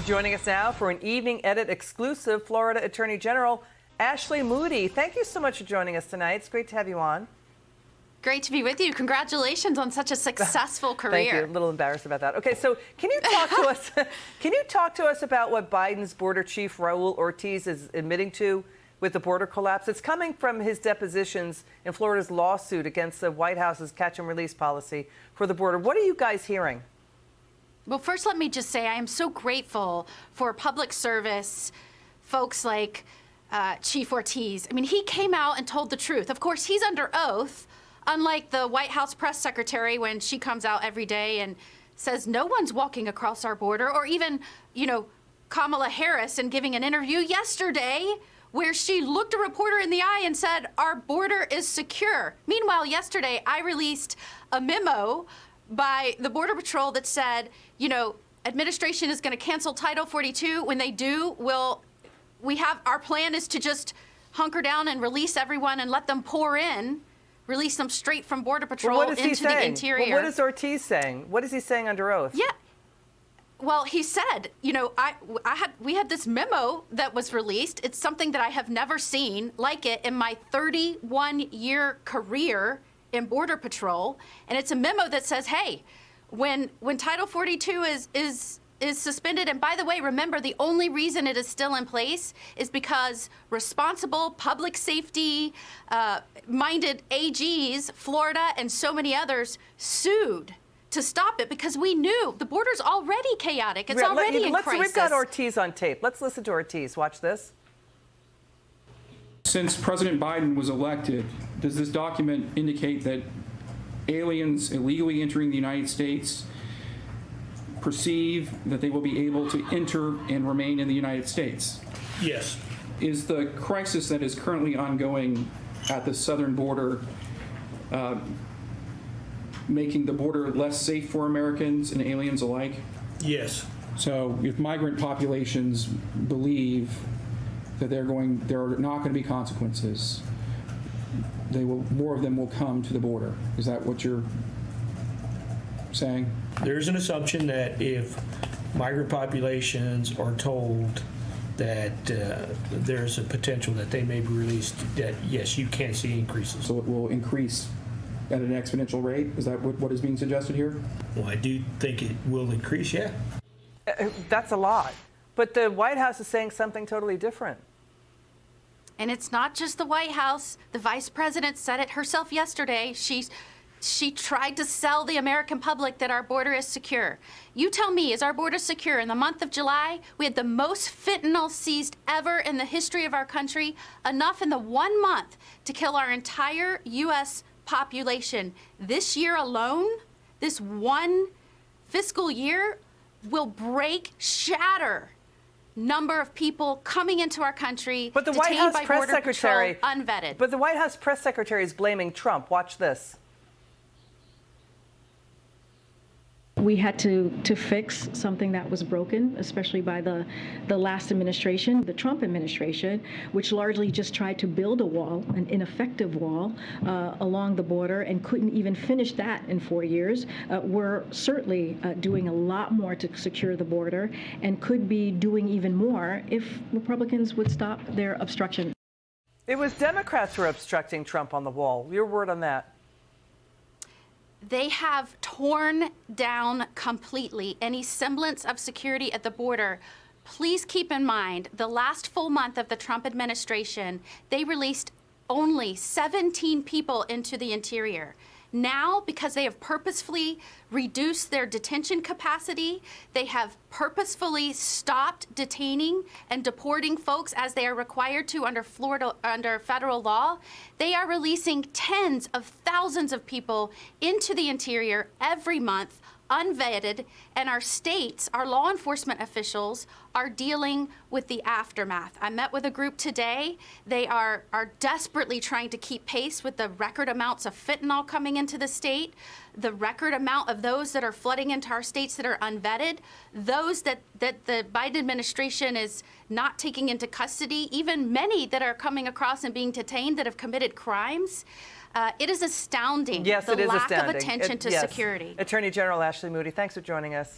Joining us now for an Evening Edit exclusive, Florida Attorney General Ashley Moody. Thank you so much for joining us tonight. It's great to have you on. Great to be with you. Congratulations on such a successful career. Thank you. A little embarrassed about that. Okay, so can you talk to us? Can you talk to us about what Biden's border chief Raul Ortiz is admitting to with the border collapse? It's coming from his depositions in Florida's lawsuit against the White House's catch and release policy for the border. What are you guys hearing? Well, first, let me just say I am so grateful for public service folks like Chief Ortiz. I mean, he came out and told the truth. Of course, he's under oath, unlike the White House press secretary when she comes out every day and says no one's walking across our border, or even, Kamala Harris and giving an interview yesterday where she looked a reporter in the eye and said, our border is secure. Meanwhile, yesterday, I released a memo by the Border Patrol that said, administration is going to cancel Title 42. When they do, our plan is to just hunker down and release everyone and let them pour in, release them straight from Border Patrol into the interior. Well, what is Ortiz saying? What is he saying under oath? Yeah. Well, he said, we had this memo that was released. It's something that I have never seen like it in my 31-year career in Border Patrol, and it's a memo that says, hey, when Title 42 is suspended, and by the way, remember, the only reason it is still in place is because responsible public safety minded AGs, Florida and so many others, sued to stop it because we knew the border's already chaotic. It's already in crisis. We've got Ortiz on tape. Let's listen to Ortiz. Watch this. Since President Biden was elected, does this document indicate that aliens illegally entering the United States perceive that they will be able to enter and remain in the United States? Yes. Is the crisis that is currently ongoing at the southern border making the border less safe for Americans and aliens alike? Yes. So if migrant populations believe that there are not going to be consequences, more of them will come to the border. Is that what you're saying? There's an assumption that if migrant populations are told that there's a potential that they may be released, that yes, you can see increases. So it will increase at an exponential rate? Is that what is being suggested here? Well, I do think it will increase, yeah. That's a lot. But the White House is saying something totally different. And it's not just the White House. The vice president said it herself yesterday. She tried to sell the American public that our border is secure. You tell me, is our border secure? In the month of July, we had the most fentanyl seized ever in the history of our country, enough in the 1 month to kill our entire U.S. population. This year alone, this one fiscal year, will shatter number of people coming into our country, but the White House press secretary, unvetted. But the White House press secretary is blaming Trump. Watch this. We had to fix something that was broken, especially by the last administration, the Trump administration, which largely just tried to build a wall, an ineffective wall, along the border and couldn't even finish that in 4 years. We're certainly doing a lot more to secure the border and could be doing even more if Republicans would stop their obstruction. It was Democrats who were obstructing Trump on the wall. Your word on that. They have torn down completely any semblance of security at the border. Please keep in mind, the last full month of the Trump administration, they released only 17 people into the interior. Now, because they have purposefully reduced their detention capacity, they have purposefully stopped detaining and deporting folks as they are required to under federal law. They are releasing tens of thousands of people into the interior every month, unvetted, and our states, our law enforcement officials, are dealing with the aftermath. I met with a group today. They are desperately trying to keep pace with the record amounts of fentanyl coming into the state, the record amount of those that are flooding into our states that are unvetted, those that the Biden administration is not taking into custody, even many that are coming across and being detained that have committed crimes. It is astounding, yes, the it is lack astounding. of attention to yes. security. Attorney General Ashley Moody, thanks for joining us.